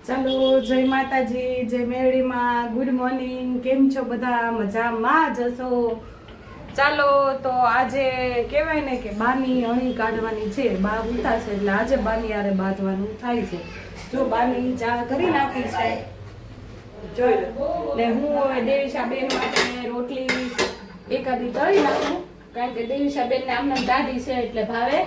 ચાલો જય માતાજી, જય મેરડીમાં, ગુડ મોર્નિંગ. કેમ છો બધા? મજામાં જ હશો. ચાલો તો આજે કહેવાય ને કે બાની અણી કાઢવાની છે. બા ઉઠા છે એટલે આજે બાની યારે બાંધવાનું થાય છે. જો બાની ચા કરી નાખી છે જોઈ ને હું હવે દેવીશા બેન માટે રોટલી એકાદી તળી નાખું, કારણ કે દેવીશા બેન ને આમને દાઢી છે એટલે ભાવે.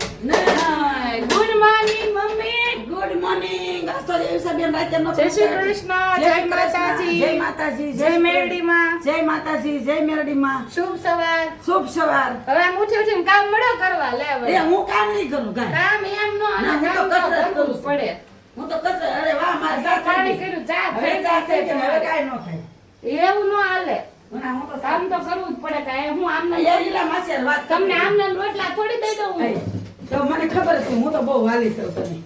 Good morning mummy. Good morning. આજ તો દેવીશા બેન રાતે નો જય શ્રી કૃષ્ણ, જય માતાજી, જય માતાજી, જય મેરડીમાં, જય માતાજી, જય મેરડીમાં. શુભ સવાર. શુભ સવાર. હવે આમ ઉઠી ઉઠીને કામ મળો કરવા લે હવે. એ હું કામ નહીં કરું કાઈ. કામ એમ નો ના, હું તો કસરત કરું છું. પડે. હું તો કસરત. અરે વાહ મારા સાથ પાણી કર્યું, ચા હવે થઈ ચા થઈ જશે. ગઈ, હવે કાઈ ન થાય. એવું નો હાલે. ના, હું તો કામ તો કરવું જ પડે. કાંઈ હું આમને યારીલા માસે વાત કરી. તમને આમને રોટલા થોડી દઈ દઉં હું. તો મને ખબર છે, હું તો બહુ વાલી છું તને.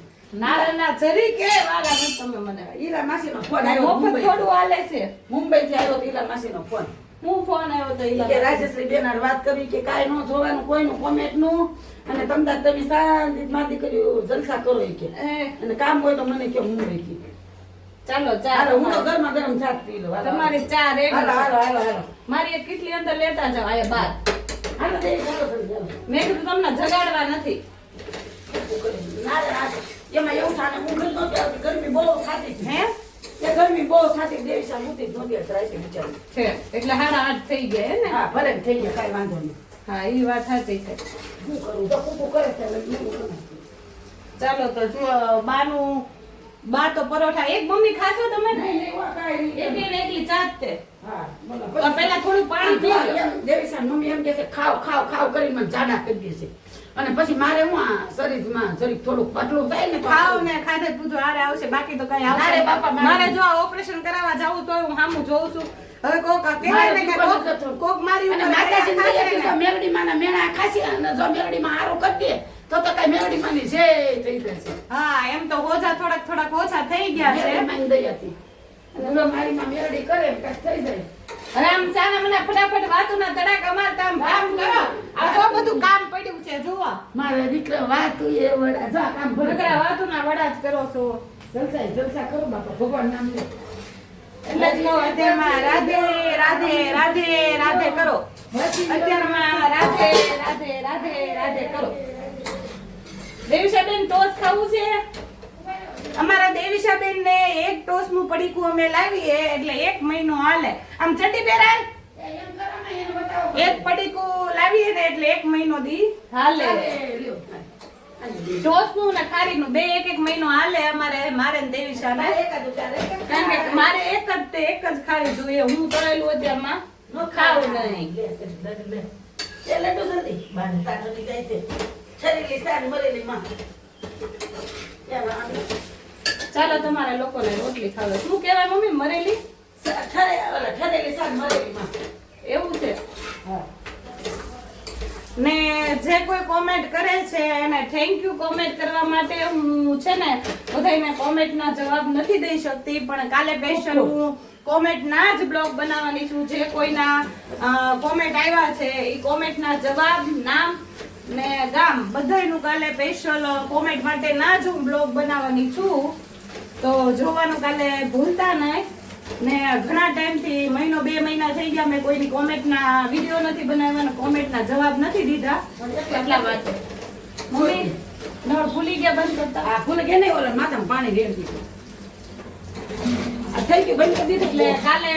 ના ના જરી કે વાલા નથી તમે મને. ઈલા માસીનો ફોન આવ્યો મફત મુંબઈ. થોડું હાલે છે. મુંબઈ થી આવ્યો તો ઈલા માસીનો ફોન. હું ફોન આવ્યો તો ઈ કે રાજેશ્રી બેન હારે વાત કરી કે કાઈ ન જોવાનું કોઈનું કોમેન્ટ નું, અને તમદાર તમે શાંતિ માં દીકરીઓ જલસા કરો ઈ કે. અને કામ હોય તો મને કે મુંબઈ થી. ચાલો ચા. હાલો હું તો ગરમા ગરમ ચા પી લઉં. હાલો, તમારી ચા રેડી હાલો છે. હાલો હાલો હાલો મારી એક કેટલી અંદર લેતા જાવ આયા બાર. હાલો દેવી ચાલો કરી ચાલો. મેં કીધું તમને જગાડવા નથી. ના રે, ના રે. એમાં એવું થાય ને ઊંઘ જ નહોતી આવતી, ગરમી બહુ થાતી હતી. હે એ ગરમી બહુ થાતી, દેવી સા મૂતી જ નહોતી રાતે બિચારી. છે એટલે 8:30 થઈ ગયા હે ને. હા ભલે ને થઈ ગયા, કાંઈ વાંધો નહીં. હા ઈ વાત સાચી છે. શું કરું તો કૂકુ કરે છે એટલે હું કરું. ચાલો તો જો બાનું બા તો પરોઠા એક મમ્મી ખાશો તમે? નહીં નહીં વા કાંઈ નહીં. એકલી ને એકલી ચા જ તે. હા બોલો. તો પહેલા થોડું પાણી પી લો. દેવીસા મમ્મી એમ કહે છે ખાવ ખાવ ખાવ કરીને મને જાડા કરી દે છે, અને પછી મારે હું આ શરીરમાં જરીક થોડુંક પતલું થાય ને તો ખાવ ને ખાધે પૂછો હારે આવશે, બાકી તો કઈ ના આવશે રે નહીં. બાપા, મારે જો ઓપરેશન કરાવવા જાવું તો હું સામું જોઉં છું. હવે કોક કહેવાય ને કે કોક મારી અને ઉપર માતાજી ખાશે દયા થી ને. તો મેલડીમાંના મેણા ખાસી, અને જો મેલડીમાં હારું કરી દે તો કાંઈ મેલડીમાંની છે થઈ જશે. હા એમ તો ઓછા થોડાક ઓછા થઈ ગયા છે. મેલડીમાંની દયાથી. અને જો મારીમાં મેલડી કરે ને કાંઈક થઈ જાય. હવે આમ સાના મને ફટાફટ વાતુના તડાકા મારતા આમ કામ કરો. આ તો બધું કામ પડ્યું છે જુઓ. મારા દીકરા વાતું એ વડા જા કામ ભરકરા નકરા વાતુના વડા જ કરો છો. જલસા કરો બાપા, ભગવાન નામ લે. એટલે જ કહો અત્યારમાં રાધે રાધે રાધે રાધે કરો. અત્યારમાં રાધે રાધે રાધે રાધે કરો. દેવીશાબેન ટોસ ખાવું છે? અમારા દેવીશાબેન ને એક ટોસ નું પડીકું અમે લાવીએ એટલે 1 મહિનો હાલે. આમ ચટી પહેરાય એમ કરો ને એને બતાવો. એક પડીકું લાવીએ ને એટલે 1 મહિનો દી હાલે. લ્યો. ટોસ નું ને ખારી નું બે એક મહિનો હાલે અમારે, મારે ને દેવીશાને. કારણ કે મારે એક જ ખારી જોઈએ. હું કરેલું અત્યારમાં ખાવું નહીં. એ લડ્ડુ જલ્દી બાને સાગરની જાય છે. છરેલી સાગ મરેલી માં. ચાલો તમારા લોકોને રોટલી ખાવે. શું કહેવાય મમ્મી? મરેલી? ઠરેલી સાગ મરેલી માં. એવું છે. હા. ને જે કોઈ કોમેન્ટ કરે છે એને થેન્ક યુ કોમેન્ટ કરવા માટે. હું છે ને બધાને કોમેન્ટના જવાબ નથી દઈ શકતી, પણ કાલે સ્પેશિયલ હું કોમેન્ટના જ બ્લોગ બનાવવાની છું. જે કોઈના કોમેન્ટ આવ્યા છે એ કોમેન્ટના જવાબ, નામ ને ગામ બધાયનું કાલે સ્પેશિયલ કોમેન્ટ માટે ના જ હું બ્લોગ બનાવવાની છું. તો જોવાનું કાલે ભૂલતા નહીં. ને ઘણા ટાઈમથી 1-2 મહિના થઈ ગયા મેં કોઈની કોમેન્ટના વિડીયો નથી બનાવ્યા, કોમેન્ટના જવાબ નથી દીધા. એટલા માટે મમ્મી નળ ભૂલી ગયા બંધ કરતા. આ ફૂલ કે નહીં ઓલા માથામાં પાણી રેડતી હતી. આ થઈ ગયું બંધ કરી દીધું. એટલે કાલે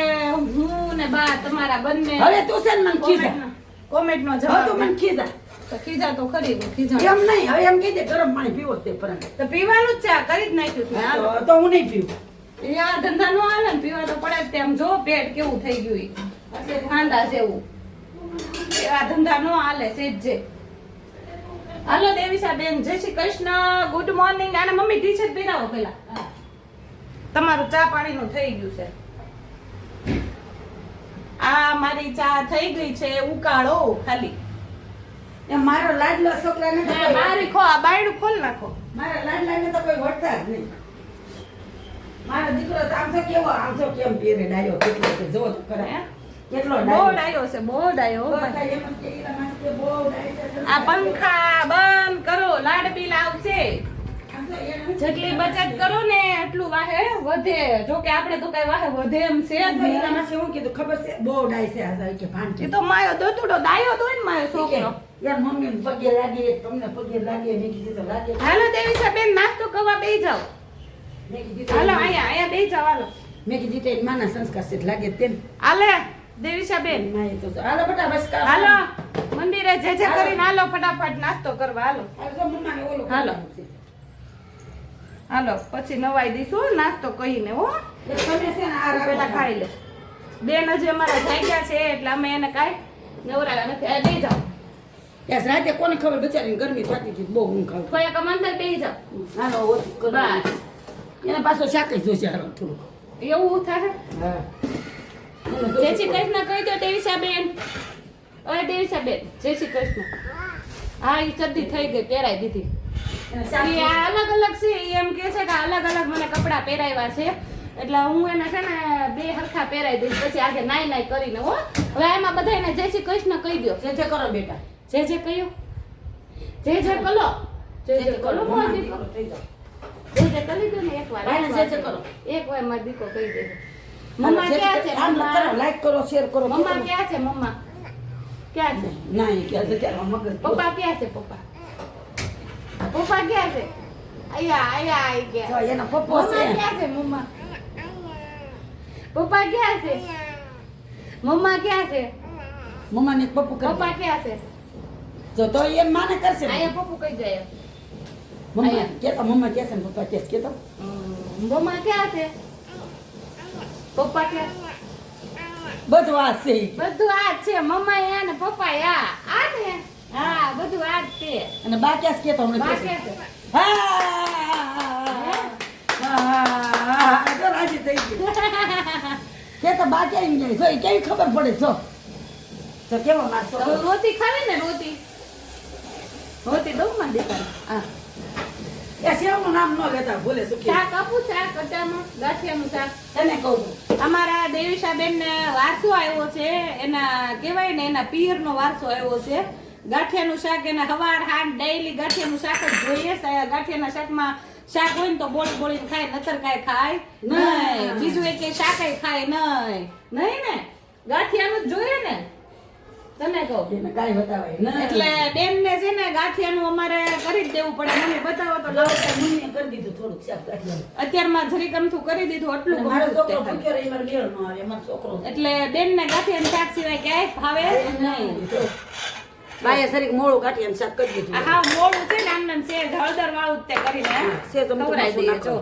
હું ને બા તમારા બંને હવે તું છે ને મને ખીજા. કોમેન્ટનો હવે જવાબ તું મને ખીજા. તો ખીજા તો ખરી ખીજા એમ નહીં, હવે એમ કહી દે ગરમ પાણી પીવો તે પરંતુ. તો પીવાનું જ છે. આ કરી જ નાખ્યું છે. હાલો. તો હું નહીં પીવું. આ ધંધા નો હાલે ને, પીવા તો પડે જ. તેમ જો પેટ કેવું થઈ ગયું ઈ. એટલે ખાંડા જેવું. એવા ધંધા નો હાલે સેજે. હાલો દેવીશાબેન, જય શ્રી કૃષ્ણ, ગુડ મોર્નિંગ. આને મમ્મી ટી શર્ટ પહેરાવો પેલા. તમારું ચા પાણીનું થઈ ગયું છે. આ મારી ચા થઈ ગઈ છે. ઉકાળો ખાલી. એમ મારો લાડલો છોકરાને તો કોઈ- મારી ખો આ બાયડું ખોલ નાખો. મારા લાડલાને તો કોઈ વળતા જ નહીં. મારો દીકરો તો આમ તો કેવો, આમ તો કેમ પહેરે ડાયો કેટલો છે જોવો તો ખરા. હે? કેટલો બહુ ડાયો. ડાયો છે, બહુ ડાયો. બધા એમ જ કે ઈલા માસી કે બહુ ડાયો છે. આ પંખા બંધ કરો, લાડ બિલ આવશે. જેટલી બચત કરો ને એટલું વાહે વધે. જો કે આપણે તો કઈ વાહે વધે એમ છે જ નહીં. એનામાં શું કીધું ખબર છે બહુ ડાય છે આ કે ભાંટી એ તો માયો દોતુડો દાયો તો ને માયો છોકરો. યાર મમ્મી પગે લાગે તમને પગે લાગે મેં કીધું તો લાગે હાલો દેવીસા બેન નાસ્તો કરવા બેસી જાઓ. મેં કીધું હાલો અહીંયા બેસી જાઓ. હાલો મેં કીધું તો માના સંસ્કાર છે લાગે તેમ હાલે દેવીસા બેન માએ તો હાલો બેટા બસ કામ હાલો મંદિરે જે કરીને હાલો ફટાફટ નાસ્તો કરવા. હાલો હાલો મમ્માને ઓલો હાલો. હાલો પછી નવાઈ દઈશું નાસ્તો કહીને હો. તમે છે ને આ પેલા ખાઈ લે. બેન હજી અમારા જાગ્યા છે એટલે અમે એને કાંઈ નવરાવ્યા નથી. આ બેસી જાઓ. યાર રાતે કોને ખબર બચારીને ગરમી થતી હતી બહુ ઊંઘ આવતી કોઈ એક મંદિર બેસી જાઓ. હાલો ઓછી કરો બસ એને પાછો શાક જ જોશે હાલો થોડુંક એવું થાય. હા જય શ્રી કૃષ્ણ કહી દો દેવીસા બેન. ઓય દેવીસા બેન જય શ્રી કૃષ્ણ. હા એ સર્દી થઈ ગઈ પહેરાઈ દીધી. ઈ આ અલગ અલગ છે. ઈ એમ કે છે કે અલગ અલગ મને કપડાં પહેરાવ્યા છે એટલે હું એને છે ને બે હરખા પહેરાઈ દઈશ પછી આજે નાઈ નાઈ કરીને હો. હવે એમાં બધાને જય શ્રી કૃષ્ણ કહી દો. જે કરો બેટા જે જે કહ્યું જે જે કલો જે જે કલો મારો દીકો. જે જે કરી દો ને એકવાર ભાઈને જે જે કરો. એકવાર મારો દીકો કહી દે. મમ્મા ક્યાં છે? આમ કરો મમ્મા લાઈક કરો શેર કરો મમ્મા ક્યાં છે? મમ્મા ક્યાં છે? ના એ કે અત્યારે મગજ પપ્પા ક્યાં છે? પપ્પા પપ્પા ક્યાં છે? આયા આયા આઈ જો ગયા. એનો પપ્પો મમ્મા છે ક્યાં છે? મમ્મા પપ્પા ક્યાં છે? મમ્મા ક્યાં છે? મમ્માને એક પપ્પુ કરે પપ્પા ક્યાં છે? તો એમ માને કરશે ને. આયા પપ્પુ કઈ જાય. મમ્મા કેતો મમ્મા કે છે ને પપ્પા કે કેતો મમ્મા ક્યાં છે? પપ્પા ક્યાં? બધું આ છે ઈ. બધું આ જ છે. મમ્મા યા ને પપ્પા યા આ ને હા બધું આ જ છે. અને બા ક્યાં કેતો હમણાં બા કે છે. ક્યાં છે? હા તો રાજી થઈ ગઈ કે તો બા ક્યાં એમ જાય જો ઈ કેવી ખબર પડે જો તો કેવો મારતો તો રોટી ખાવી ને રોટી રોટી દઉં માં દીકરા. હા એ સેવનું નામ ન લેતા ભૂલે સુખી શાક આપું શાક અટામાં ગાંઠિયાનું શાક. તને કહું છું અમારા દેવીશાબેન ને વારસો આવ્યો છે. એના કહેવાય ને એના પિયરનો વારસો આવ્યો છે. ગાંઠિયાનું શાક એને હવાર હાંડ ડેઈલી ગાંઠિયાનું શાક જ જોઈએ. ગાંઠિયાના શાકમાં શાક હોય ને તો બોળી બોળીને ખાય નતર કાંઈ ખાય નહીં. બીજું એક શાકાય ખાય નહીં નહીં ને ગાંઠિયાનું જ જોઈએ ને તને કહું. એને કાંઈ બતાવાય નહીં. એટલે બેન ને છે ને ગાંઠિયાનું અમારે કરી જ દેવું પડે. મને બતાવો તો લાવો. મમ્મીએ કરી દીધું થોડુંક શાક ગાંઠિયાનું. અત્યારમાં જરીક અમથું કરી દીધું એટલું અને મારો બધું જ છોકરો દેખાય. ભૂખ્યો રહે મારો મેળ ન આવે મારો છોકરો એટલે બેન ને ગાંઠિયાનું શાક સિવાય ક્યાંય ભાવે નહીં. બાએ સરીક મોળું ગાંઠિયાનું શાક કરી દીધું હા મોડું છે ને આમ સેજ હળદર વાળું જ તે કરીને સેજ અમથું ખવડાવી મરચું દઈએ નાખો.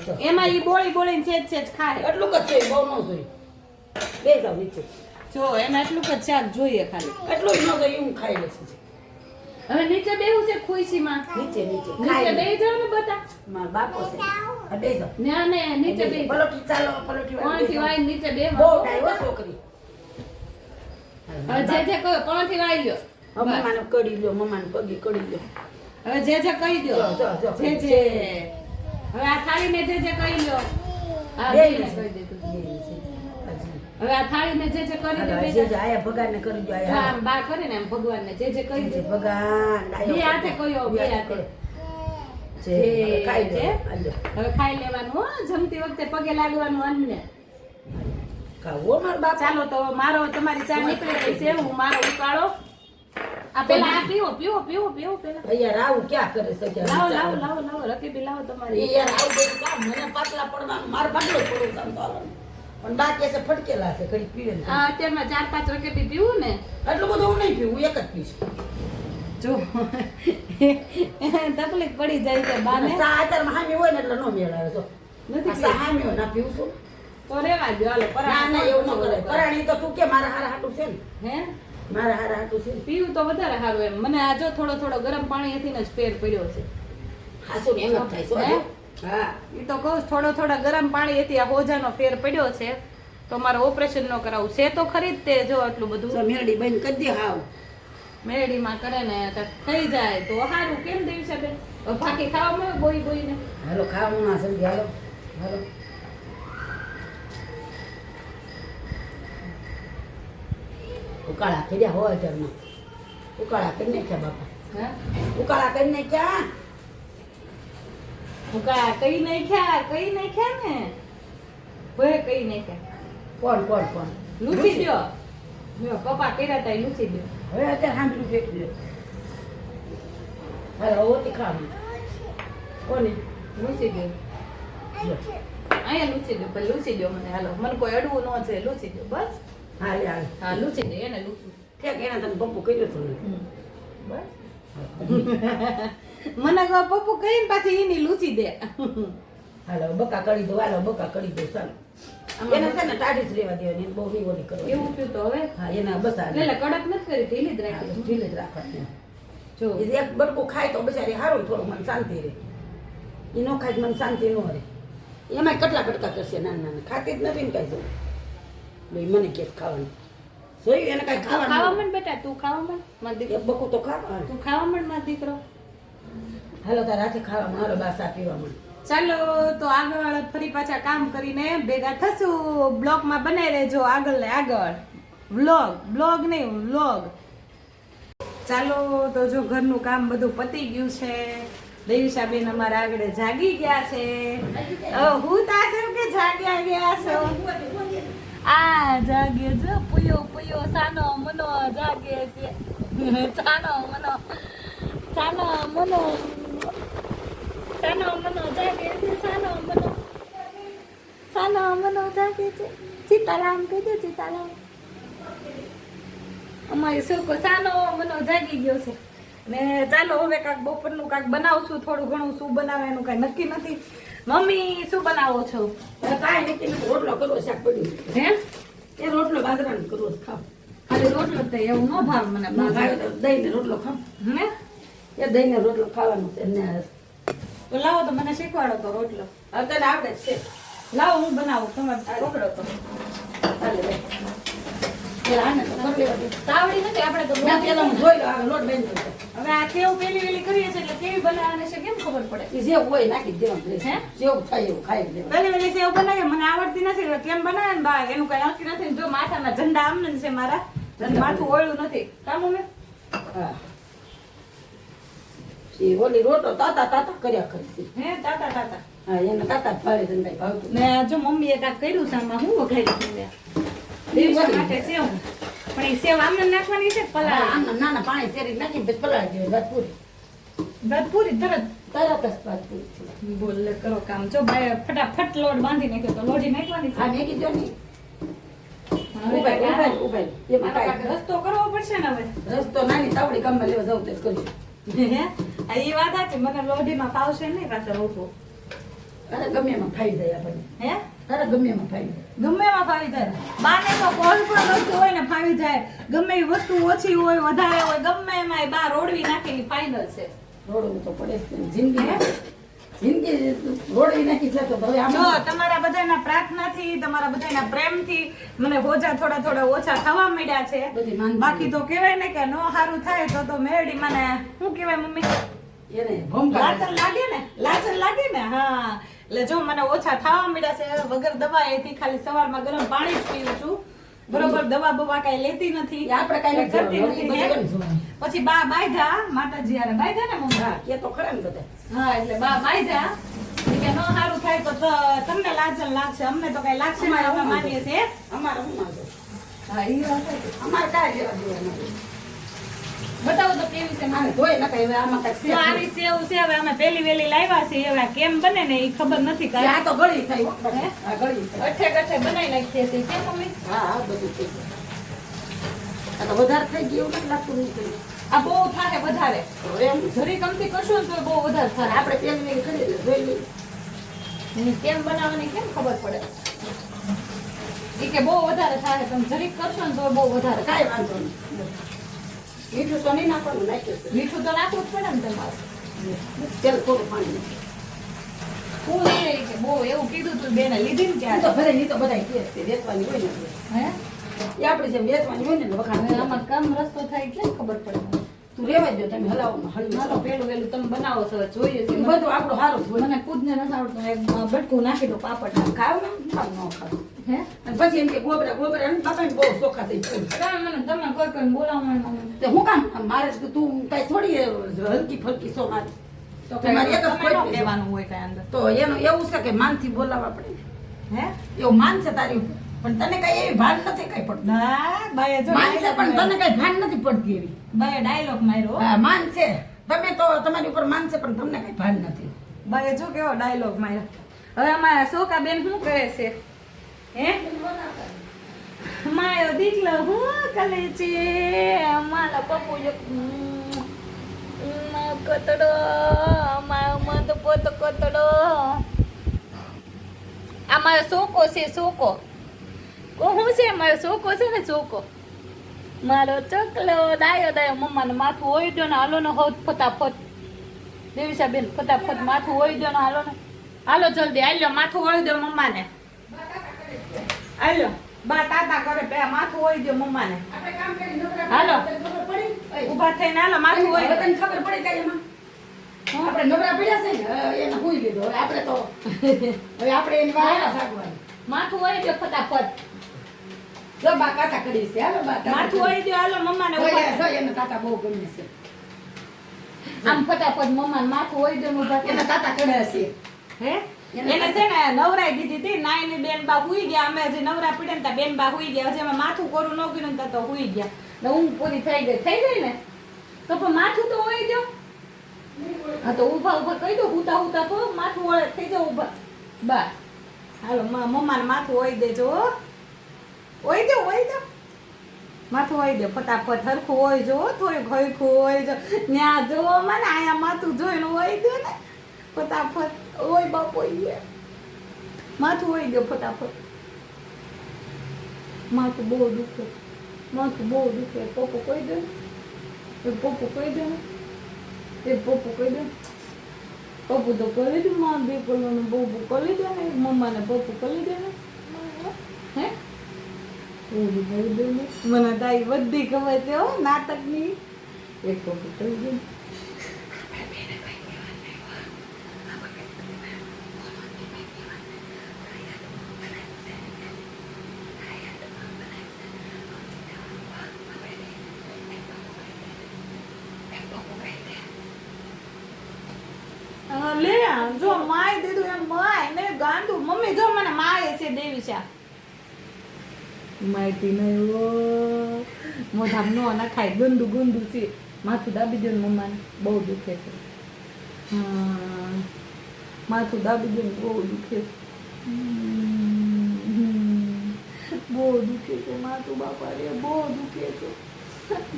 જો. એમાં ઈ બોળી બોળીને સેજ સેજ ખાય. એટલું જ જોઈએ બહુ ન જોઈએ બે જાવ નીચે જો એમાં એટલું જ શાક જોઈએ ખાલી. એટલું જ ન જોઈએ હું ખાઈ લઈશ હવે નીચે બેહું છે ખુશીમાં. નીચે નીચે નીચે ખાઈ બેહી જાવ ને બધા. મારા બાપો છે આ બે જાવ ના ને નીચે બેહી જાવ. પલોઠી ચાલો પલોઠી કોણથી વાળી નીચે બે બહુ ટાઈ હો છોકરી હવે જે જે કહ્યું કોણથી વાળી લ્યો. હવે મમ્માને કડી લ્યો મમ્માને પગી કડી લ્યો હવે જે જે કહી દો. જો, જે જે હવે આ થાળીને જે જે કહી લ્યો. હા બે બેયને કહી દીધું. હવે આ થાળીને જે જે કરી દે બે જે જે આયા ભગાને કરી દો આયા આમ બા કરે ને એમ ભગવાનને જે જે કહી દે. ભગવાન બે હાથે કહ્યો, બે હાથે. જે ખાઈ જે. લે આલ્યો હવે ખાઈ લેવાનું હો જમતી વખતે પગે લાગવાનું અન્નને. ખાવો મારા બાપ ચાલો તો મારો તમારી ચા નીકળી ગઈ છે. હું મારો ઉકાળો આ પેલા આ પીવો પીવો પીવો પીવો પેલા. અહીંયા રાવું ક્યાં કરે છે કે લાવો લાવો લાવો લાવો રકીબી લાવો તમારી. એ યાર આવું બધું કામ મને પાતળા પડવાનું માર પાટલો પડું કામ તો હાલો પણ બા કે છે ફટકેલા છે ઘડી પીવે ને આ અત્યારમાં 4-5 રકેબી પીવું ને એટલું બધું હું નહીં પીવું એક જ પીશ જો તકલીફ પડી જાય છે બાને. સા અત્યારમાં હામી હોય ને એટલે નો મેળ આવે જો નથી સા હામી હોય ના પીવું છું તો રેવા દો હાલો ના પરાણે ના એવું ન કરે પરાણી તો તું કે મારા હારા હાટું છે ને હે મારા હારા હાટું છે ને પીવું તો વધારે સારું એમ. મને આ જો થોડો થોડો ગરમ પાણીથી જ ફેર પડ્યો છે. હાસુ ને એમ જ થાય છે હે? હા એ તો કહું છું, થોડો થોડો ગરમ પાણીથી આ હોજાનો ફેર પડ્યો છે તો મારે ઓપરેશન ન કરાવવું છે તો ખરી જ તે જો આટલું તો બધું મેરડી બંધ કરી દે હાવ મેરડીમાં કરે ને તો થઈ જાય તો સારું. કેમ દેવી બેન ફાંકી ખાવા મળે બોઈ બોઈને. હાલો ખાવું ના સમજી હાલો હાલો ઉકાળા કર્યા હોય અત્યારમાં ઉકાળા કરી નાખ્યા બાપા હે ઉકાળા કરી નાખ્યા હું કા કઈ નાખ્યા ને ભાઈ કઈ નાખ્યા કોણ લૂસી દ્યો મે પપ્પા કર્યા તા લૂસી દ્યો હવે અત્યારે હાંડલું ફેંકી દે હાલો ઓતી ખાવું કોને લૂસી દ્યો અહીંયા લૂસી દ્યો મને હાલો મને કોઈ અડવું ન છે લૂસી દ્યો બસ હાલે હા લૂસી દે એને લૂસી ઠેક એના તને પપ્પુ કર્યો તો ને બસ મને કહો પપ્પુ કહીને પાછી એની લૂસી દે હાલો બકા કરી દો ચાલો એને છે ને ટાઢી જ રહેવા દેવાની એને બહુ ઓલી કરવાની એવું થયું તો હવે હા એના બસ આ એટલે કડક નથી કરી ઢીલી જ રાખી ઢીલે જ રાખવાની જો એ એક બટકું ખાય તો બિચારી હારું થોડું મને શાંતિ રહે એ નો ખાય તો મને શાંતિ ન રહે એમાં કેટલા બટકા કરશે નાના ખાતી જ નથી ને કાંઈ જો ભાઈ મને કે ખાવાનું જોયું એને કાંઈ ખાવા ખાવાનું માંડ બેટા તું ખાવા માંડ માર દીકરો એક બકું તો ખાવા તું ખાવા માંડ માર દીકરો હાલો તાર હાથે ખાવા મારો બાસા પીવા માંડ ચાલો તો આગળ ફરી પાછા કામ કરીને ભેગા થશું બ્લોગમાં બનાવી રહેજો આગળ ને આગળ બ્લોગ નહીં વ્લોગ ચાલો તો જો ઘરનું કામ બધું પતી ગયું છે દેવીશાબેન અમારા આગળ જાગી ગયા છે હું તાસર કે જાગ્યા ગયા છો આ જાગે જો પુયો સાનો મનો જાગે છે સાનો મનો જાગે છે સાનો મનો જાગે છે સીતારામ કીધું સીતારામ અમારી છોકરો સાનો મનો જાગી ગયો છે ને ચાલો હવે કાંક બપોરનું કાંક બનાવશું થોડું ઘણું શું બનાવે એનું કાંઈ નક્કી નથી મમ્મી શું બનાવો છો કાંઈ નથી રોટલો કરવો શાક પડ્યું હે એ રોટલો બાજરાનો કરવો ખાવ ખાલી રોટલો જ થાય એવું ન ભાવ મને દહીં ને રોટલો ખાવ હે એ દહીં ને રોટલો ખાવાનો છે ને તો લાવો તો મને શીખવાડો તો રોટલો અત્યારે આવડે જ છે લાવો હું બનાવું તમારે પકડો તો ચાલે ભાઈ પેલા આને તો કરી લેવા દે. તાવડી નથી આપણે તો ના, પેલા હું જોઈ લઉં, આ લોટ બાંધી દઉં. હવે આ સેવ પેલી વેલી કરીએ છીએ એટલે કેવી બનાવવાની છે કેમ ખબર પડે ઈ જેવું હોય નાખી જ દેવાનું હે? પ્લેટ. જેવું થાય એવું ખાઈ જ દેવાનું. પેલી વેલી સેવ બનાવીએ મને આવડતી નથી એટલે કેમ બનાવે ને બા એનું કઈ નક્કી નથી ને જો માથાના ઝંડા આમને ને છે મારા અને માથું ઓળ્યું નથી કામ મેં હા. ઈ ઓલી રોટલો તાતા કર્યા કરે છે. હે તાતા તાતા હા, એને તાતા જ ભાવે છે ને કાંઈ ભાવતું ને જો મમ્મીએ કાંઈક કર્યું છે આમાં હું વઘાર્યું છે દેવીશા માટે સેવ પણ એ સેવ આમને નાખવાની છે નથી. પલાળી આમાં નાના પાણી શેરી નાખીને પછી પલાળી દેવાની, વાત પૂરી. બસ પૂરી તરત તરત જ વાત પૂરી છે. બોલ લે કરો કામ જો ભાઈ ફટાફટ લોટ બાંધી નાખ્યો તો લોઢી નાખવાની છે હા, મેં કીધું ને. હવે ઉભાઈ. એમાં આનો કાંઈ કાંઈક રસ્તો કરવો પડશે ને હવે રસ્તો નાની તાવડી કામમાં લેવા જાઉં તે જ કર્યું. હે આ એ વાત સાચી મને લોઢીમાં ફાવશે નહીં પાછળ ઉઠવું અરે ગમે એમાં ખાઈ જાય આપણને. હે અરે ગમે એમાં ખાઈ જાય. ગમે એમાં ફાવી જાય બાને તો કોઈ પણ વસ્તુ હોય ને ફાવી જાય ગમે એ વસ્તુ ઓછી હોય વધારે હોય ગમે એમાં બા રોડવી નાખેલી ફાઇનલ છે રોડવું તો પડે જ ને. જિંદગી રોડવી નાખી છે તો હવે આમ જો તમારા બધાના પ્રાર્થનાથી તમારા બધાના પ્રેમથી મને હોજા થોડા થોડા ઓછા થવા માંડ્યા છે બધી માંદગી. બાકી તો કહેવાય ને કે નો સારું થાય તો મેરડી મને શું કહેવાય મમ્મી એને ભમકા લાચન લાગે ને હા એટલે જો મને ઓછા થવા માંડ્યા છે વગર દવા એથી ખાલી સવારમાં ગરમ પાણી જ પીવું છું બરોબર દવા બવા કઈ લેતી નથી એ આપણે કાંઈ નથી કરતી જોવાનું. નથી, એ હે? બધું કેમ જોવાનું? પછી બા બાયધા માતાજી હારે બાયધા ને મમ્મી હા, કે તો ખરા ને બધા. હા એટલે બા બાયધા કે નો સારું થાય તો તમને લાજન લાગશે અમને તો કઈ લાગશે નહીં, અમે માનીએ છીએ અમારે શું વાંધો? હા ઈ વાત છે અમારે કાંઈ લેવા દેવા નથી. બતાવો તો કેવી છે આને ધોઈ નખાય, હવે આમાં કાંઈક તો છે. આવી સેવ છે હવે અમે પેલી વેલી લાવ્યા છે હવે આ કેમ બને ને ઈ ખબર નથી એ કાંઈ આ તો ગળી થાય હો. હે? આ ગળી થાય. અઠે ગઠે બનાવી નાખીએ છીએ કેમ મમ્મી હા, હા, બધું થઈ જાય. આ તો વધારે થઈ ગયું એવું નથી લાગતું નહીં કઈ. આ બહુ થાય વધારે હવે એમ જરી કમથી કરશું ને તો બહુ વધારે થાય આપણે પેલી વેલી કરી લે, જોઈ લઈએ. એની કેમ બનાવવાની કેમ ખબર પડે ઈ કે બહુ વધારે થાય તમે જરીક કરશો ને તો બહુ વધારે થાય કાંઈ વાંધો નહીં. મીઠું તો નહીં નાખવાનું, નાખ્યું છે. મીઠું તો નાખવું જ પડે ને તમારે તેલ થોડું પાણી નાખી. ફૂલ છે ઈ કે બહુ એવું કીધું તું બેને લીધી ને ઈ તો ક્યારે ભલે નહીં તો બધાય કહે છે, વેચવાની હોય ને એટલે. હે એ આપણે જેમ વેચવાની હોય ને એટલે વખાણ હવે કરે. આમાં કામ રસ્તો થાય કેમ ખબર પડે તું રેવા જ દો, તમે હલાવવામાં હળવી હાલો ચાલો. પેલું વેલું તમે બનાવો છો હવે જોઈએ ઈ છે બધું આપણું સારું જ હોય. મને ખુદને નથી આવડતું એક બટકું નાખી દો પાપડ ખાવ ને ખાવ ન ખાવ. હે અને પછી એમ કે ગોબરા અને બાપાને બહુ ચોખ્ખા થઈ જાય. તમે કોઈ બોલાવો તે હું કામ મારે તો તું કાંઈ થોડી હલકી ફલકી છો મારે. તો તમારે એક જ તમે કોઈ ન જ કહેવાનું હોય કાંઈ અંદર. તો એનું એવું છે કે માનથી બોલાવવા પડે ને. હે? એવું માન છે તારી ઉપર પણ તને કઈ એવી ભાન નથી કઈ પડતું ના, બાએ જો માન છે dialogue પણ તને માર્યો. કઈ ભાન નથી પડતી એવી બાએ dialogue માર્યો, હો. હા માન છે તમે તો તમારી ઉપર માન છે પણ તમને કઈ ભાન નથી બાએ જો કેવો dialogue માર્યો. હવે અમારા સોકા બેન શું કરે છે? હે? માયો દીકલો હું કરે છે? મારા પપ્પુ જો કતડો, મારો મત પોત કતડો. આ મારો સોકો છે, સોકો. હું છે મારો સોકો છે ને, સોકો. મારો ચકલો દાયો મમ્માને માથું હોય દો ને, હાલો ને હોત ફટાફટ. દેવીશા બેન ફટાફટ માથું હોય દો ને, હાલો ને. હાલો જલ્દી હાલ્યો, માથું હોય દો મમ્માને. હાલો બા તાતા કરે પે માથું હોય દો મમ્માને. આપણે કામ કરી નવરા હાલો. ખબર પડી ઊભા થઈને હાલો માથું હોય દો. તને ખબર પડી કઈ એમાં આપણે નવરા પડ્યા છે ને એને હુઈ લીધો હવે આપણે તો હવે આપણે એની વાળા સાગવાની માથું હોય દો ફટાફટ. જો બા કાકા કરી છે હાલો બા માથું હોય દો, હાલો મમ્માને ઊભા જો થાય. એને તાતા બહુ ગમે છે આમ ફટાફટ મમ્માને માથું હોય દો ને ઊભા એના થાય. તાતા કરે છે હે? એને છે ને નવરાઈ દીધી હતી. નાઈની બેન બા હુઈ ગયા. અમે હજી નવરા પડ્યા ને ત્યાં બેન બા હુઈ ગયા. હજી અમે માથું કોરું ન કર્યું ને તો હુઈ ગયા. ને ઊંઘ પૂરી થઈ ગઈ ને તો પણ માથું તો હોય દો. હા તો ઊભા ઊભા કહી દો, હુતા હુતા તો માથું વળે થઈ જાવ ઊભા. બસ હાલો મમ્માને માથું હોય દેજો, હો. હોય દો, હોય દો. માથું હોય દો ફટાફટ. હરખું હોય જો, થોડુંક હરખું હોય જો. ન્યા જો મને આયા માથું જોઈને હોય દો ને ફટાફટ. ઓય બાપો માથું હોય દો ફટાફટ. માથું બહુ દુખે, માથું બહુ દુખે. પપ્પુ કહી દે, એ પપ્પુ કહી દે, એ પપ્પુ કહી દે. પપ્પુ તો કરી દે, માં દીકરીઓને બહુ કરી દે ને, મમ્માને પપ્પુ કરી દે ને. હે ઓલી કરી દે ને. મને તારી બધી ખબર છે, હો નાટકની. એક પપ્પુ કરી દે ને. લે જો માય દીધું એમ માય ને ગાંડું. મમ્મી જો મને માય છે દેવીશા. માયતી નહીં ઓ મોઢામ નો નખાય, ગંદુ ગંદુ છે. માથું દાબી દો ને મમ્માને, બહુ દુખે છે. હા માથું દાબી દો ને, બહુ દુખે છે. બહુ દુખે છે માથું બાપા રે, બહુ દુખે છે,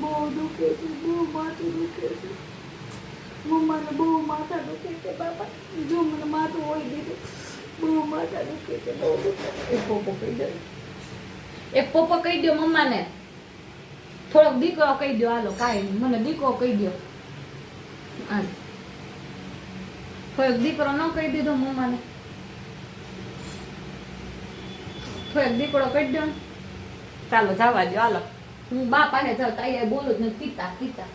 બહુ દુખે છે, બહુ માથું દુખે છે. મમ્માને બહુ માથા દુખે છે બાપા. જો મને માથું હોય દીધું, બહુ માથા દુખે છે, બહુ દુખે છે. એક પોપો કહી દો, એક પોપો કહી દો મમ્માને. થોડોક દીકરો કહી દો, હાલો કાંઈ નહીં. મને દીકરો કહી દો. હાલ થોડોક દીકરો ન કહી દીધો મમ્માને. થોડોક દીકરો કહી દો ને. ચાલો જવા દો, હાલો. હું બા પાસે જાઉં તો અહીંયા બોલું જ નથી. પિતા પિતા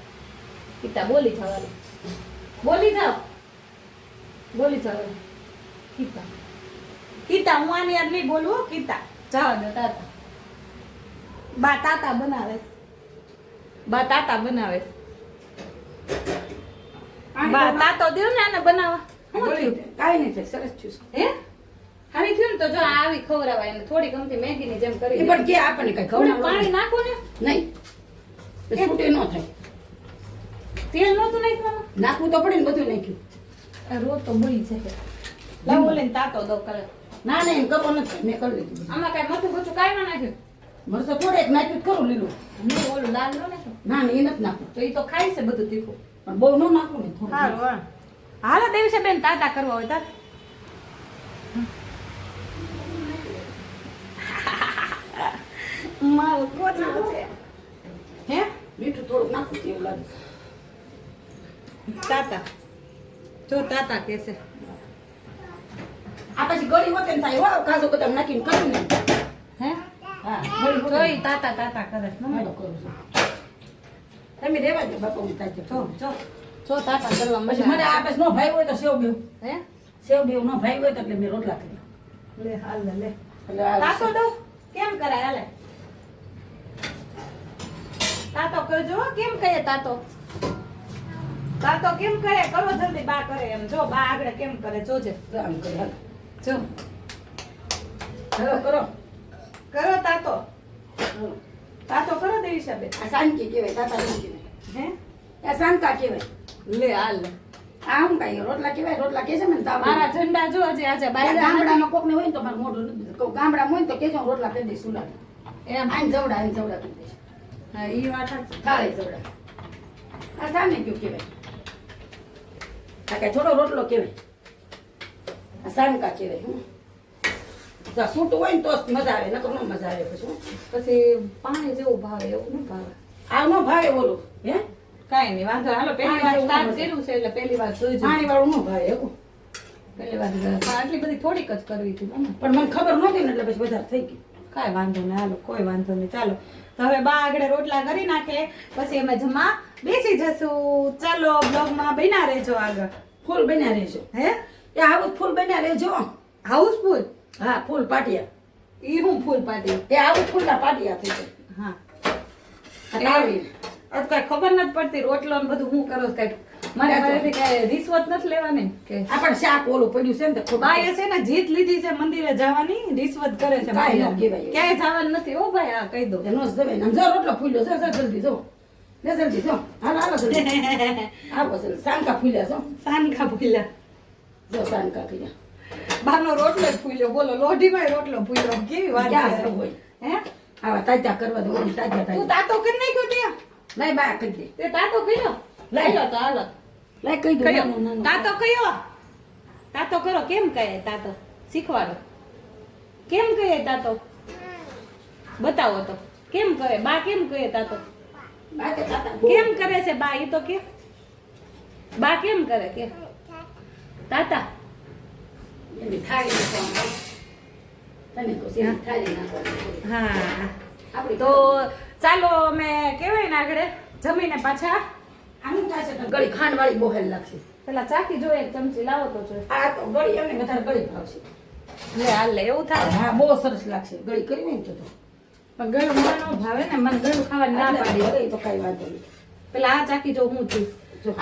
પિતા બોલી જાવ, બોલી જાવ, બોલી જાવ. કીતા કીતા હું આની યાદ નહીં બોલું, હો કીતા. જવા દો તાતા. બા તાતા બનાવે, બા તાતા બનાવે. બા તાતો દો ને આને બનાવવા. શું થયું? કાંઈ નહીં થાય સરસ થયું હે હારી થયું ને તો જો આવી ખવડાવાય એને થોડી ગમતી મેગીની જેમ એ કરી. પણ કે આપણને કઈ થોડું ખવડાવવાનું પાણી નાખો ને. નહીં એ છૂટે ન થાય તેલ નહોતું નાખવાનું. નાખવું તો પડે ને બધું નાખ્યું રોજ તો બળી જાય. લાવો લઈને તાતો દો કરે. ના ના એમ કરવો નથી મેં કરી લીધું આમાં કાંઈ મથું બચું કાંઈ ન નાખ્યું. મરસો થોડેક નાખ્યું તો ખરું લીલું નહીં ઓલું લાલ ન નાખ્યું. ના ના એ નથી નાખવું તો એ તો ખાય છે બધું તીખું. પણ બહુ ન નાખવું ને થોડું હારું હાલો દેવીશા બેન તાતા કરવા હોય તાર. મારું કોચું છે. હે મીઠું થોડુંક નાખવું છે એવું લાગે તાતા જો તાતા કે છે. આ પછી ગળી હોતે ને થાય હો કાજુ બદામ નાખીને કર્યું ને હે હા ગળી હોતે તો ને. ઈ તાતા તાતા કરે છે. હાલો કરું છું તમે રહેવા દો બાપા હું તાજે જો જો જો તાતા કરવા પછી મને આ પછી નો ભાઈ હોય તો સેવ બેવ હે નો ભાઈ હોય તો એટલે મેં રોટલા કર્યા લે હાલ લે એટલે આ તાતો દો કેમ કરાય હાલે. તાતો કરજો હો, કેમ કહે તાતો. બા તો કેમ કરે કરો જલ્દી બા કરે એમ જો બા આગળ કેમ કરે જોજે તો આમ કરે હાલ. જો હાલો કરો. કરો તાતો હાલો. તાતો કરો દેવીશા બેન આ સાનકી કહેવાય, તાતા નહીં કહેવાય. હે આ સાનકા કહેવાય. લે હાલ આ હું કાંઈ રોટલા કહેવાય, રોટલા કહે છે મને તાવ મારા ઝંડા જો આજે આજે બાય ગામડામાં કોકને હોય ને તો મારું મોઢું નથી કહું, ગામડામાં હોય ને તો કહેજો હું રોટલા કરી દઈશ સુલાને. એમ આઈને જવડા કરી દઈશ. હા ઈ વાત જ કાળે જવડા. આ સામે કયું કહેવાય. આ કાંઈ થોડો રોટલો કહેવાય. આ સાનકા કહેવાય. હું જો સૂટું હોય ને તો જ મજા આવે, નકર ન મજા આવે પછી હું. પછી પાણી જેવું ભાવે એવું ન ભાવે આ ન ભાવે બોલું હે કાઈ નહીં વાંધો હાલો પહેલી વાર સ્ટાર્ટ કર્યું છે એટલે પહેલી વાર જોઈજો પાણી વાળું ન ભાવે એવું. પહેલી વાર પણ આટલી બધી થોડીક જ કરવી હતી બને પણ મને ખબર નહોતી ને એટલે પછી વધારે થઈ ગઈ. કાંઈ વાંધો નહીં હાલો કોઈ વાંધો નહીં ચાલો તો હવે બા આગળ રોટલા કરી નાખે પછી અમે જમવા બેસી જશું ચાલો બ્લોગમાં બન્યા રહેજો આગળ ફૂલ બન્યા રહેજો. હે એ આવું ફૂલ બન્યા રહેજો. હાઉસફુલ હા ફૂલ પાટિયા. ઈ હું ફૂલ પાટી એ આવું ફૂલના પાટિયા થઈ જાય. હા આ તાળી. આ તો કાંઈ ખબર નથી પડતી રોટલો ને બધું હું કરો કાંઈ મારે મારેથી કાંઈ રિશ્વત નથી લેવાની કે આપણ શાક ઓલું પડ્યું છે ને તો ખોટું. બાએ છે ને જીત લીધી છે મંદિરે જવાની રિશ્વત કરે છે કાંઈ ન બાએ. કહેવાય. ક્યાંય જવાનું નથી ઓ ભાઈ આ કહી દો એનો જ દબાઈને. આમ જો રોટલો ફૂલ્યો છે, જો જલ્દી જો. લે જલ્દી જો. હાલો હાલો જલ્દી. આવો જલ્દી. સાનકા ફૂલ્યા છો. સાનકા ફૂલ્યા જો સાનકા ફૂલ્યા. બાનો રોટલો જ ફૂલ્યો બોલો લોઢીમાં રોટલો ફૂલ્યો કેવી વાત ક્યાં છે સૌ હોય? હે આવા તાજા કરવા દો. તાજા તું તાજા. તાતો કરી નાખ્યો ત્યાં લઈ બા કરી દે. તે તાતો કર્યો લઈ. લો તો હાલો લઈ કહી દો. કયો નાનું નાનું. તાતો કયો તાતો કરો કેમ કહે તાતો શીખવાડો કેમ કહે તાતો બતાવો તો કેમ કરે બા કેમ કહે તાતો બા કે તાતા કેમ કરે છે બા ઈ તો કે બા કેમ કરે કે તાતા એની થાળી નાખવાનું. તને કહું છું, એની થાળી નાખવાની. હા આપણી તો ચાલો અમે કેવાય ને આગળ જમીને પાછા આનું થશે તો ગળી ખાંડવાળી બહુ હેલ લાગશે. પેલા ચાકી જો એક ચમચી લાવો તો જો આ તો ગળી એમને વધારે ગળી ભાવશે. લે હાલ લે એવું થાય હા બહુ સરસ લાગશે. ગળી કરી હોય ને તો પણ ગળું મને ન ભાવે ને મને ગળું ખાવાની ના પાડી ગળી તો કઈ વાંધો નહીં. પેલા આ ચાકી જો હું છું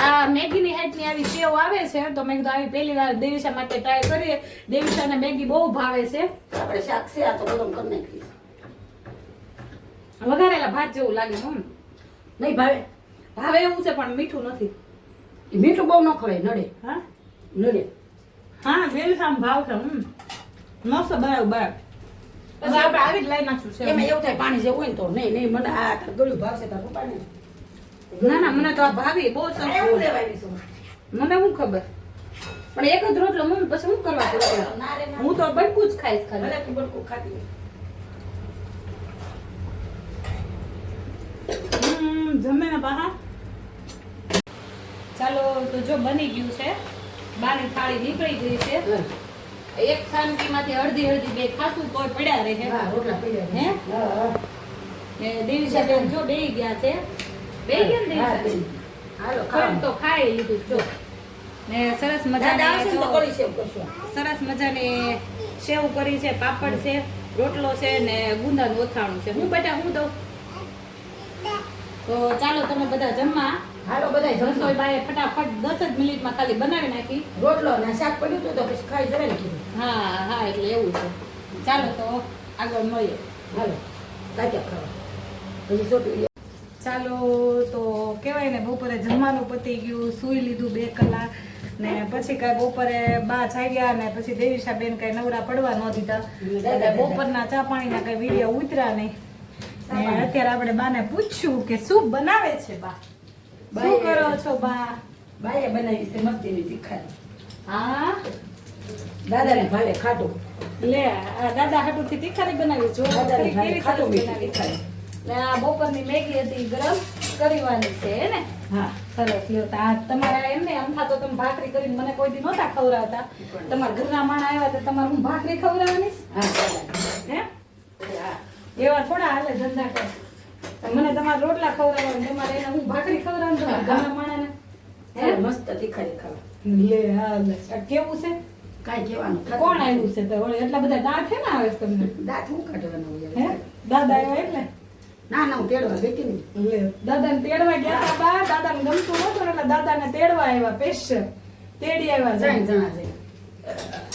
આ મેગીની હાઈટની આવી સેવ આવે છે તો મેં કીધું આવી પહેલી વાર દેવીશા માટે ટ્રાય કરીએ દેવીશાને મેગી બહુ ભાવે છે આપણે શાક છે આ તો ગરમ કરી નાખીએ. વઘારેલા ભાત જેવું લાગે હમ નહીં ભાવે. ભાવે એવું છે પણ મીઠું નથી એ મીઠું બહુ ન ખવાય, નડે હા નડે. હા દેવીશામાં ભાવ છે મસ્ત બરાબર પછી આપણે આવી જ લઈ નાખશું છે એમાં એવું થાય પાણી જેવું હોય ને તો નહીં નહીં મને આ ગળ્યું ભાવશે તાર પપ્પાને. ના ના મને તો આ ભાવી બહુ સરસ એવું લેવાય છું. મને શું ખબર પણ એક જ રોટલો હું પછી શું કરવા પડે ના રે ના. હું તો બટકું જ ખાઈશ ખાલી ભલે તું બડકું ખાતી હોય. જમે ને પાહા ચાલો તો જો બની ગયું છે બાની થાળી નીકળી ગઈ છે હા. એક સાનકીમાંથી અડધી અડધી બે ખાસું કોઈ પડ્યા રહે હા રોટલા પડ્યા છે. હે? હા, હા. ને દેવીશા બેન જો બેહી ગયા છે બેહી ગયા ને હા, દેવીશા હાલો પણ ખાવાનું. તો ખાઈ લીધું જો ને સરસ દાદા આવશે મજાની ને તો જો કરી સેવ કરશું. સરસ મજાની સેવ કરી છે પાપડ છે રોટલો છે ને ગુંદાનું ઓથાણું છે હું બેટા હું દઉં તો ચાલો તમે બધા જમવા હાલો બધાય જમશો. રસોઈ બાએ ફટાફટ 10 જ મિનિટમાં ખાલી બનાવી નાખી રોટલો ને શાક પડ્યું હતું તો પછી ખાઈ જવાય ને કીધું. હા હા એટલે એવું છે ચાલો તો આગળ મળીએ હાલો તાજા ખાવા. પછી સોટી લે. ચાલો તો કહેવાય ને બપોરે જમવાનું પતી ગયું સૂઈ લીધું 2 કલાક ને પછી કાંઈ બપોરે બા જાગ્યા ને પછી દેવીશા બેન કાંઈ નવરા પડવા ન દીધા એટલે બપોરના ચા પાણીના કાંઈ વિડીયો ઉતર્યા નહીં ને અત્યારે આપણે બાને પૂછ્યું કે શું બનાવે છે બા શું કરો છો બા બાએ બનાવી છે મસ્તીની તીખારી. હા દાદાને ભાવે ખાટું. લે આ દાદા હાટુથી તીખારી બનાવી જો દાદાને કેવી ભાવે સરસ ખાટું મીઠું બનાવી છે તીખારી. ને આ બપોરની મેગી હતી ગરમ કરવાની છે હે ને હા સરસ લ્યો તો આ તમારા એમ ને અમથા તો તમે ભાખરી કરીને મને કોઈ દી નહોતા ખવડાવતા તમારા ઘરના માણા આવ્યા તો તમારે હું ભાખરી ખવડાવવાની હા દાદા. હે હા એવા થોડા હાલે ધંધા કરે મને તમારે રોટલા ખવડાવવા તમારે એને હું ભાખરી ખવડાવવાનું તમારા ઘરના માણાને હે મસ્ત તીખારી ખાવા. લે હા લે આ કેવું છે કાંઈ કહેવાનું. કોણ આવ્યું છે તો વળી એટલા બધા દાંત હે ને આવે છે તમને દાંત હું કાઢવાનું હોય હે દાદા આવ્યા એટલે ના ના હું તેડવા ગઈ હતી ને દાદાને તેડવા ગયા હતા બા, દાદાને ગમતું નહોતું એટલે દાદાને તેડવા આવ્યા સ્પેશિયલ. તેડી આવ્યા છે. 3 જણા છે.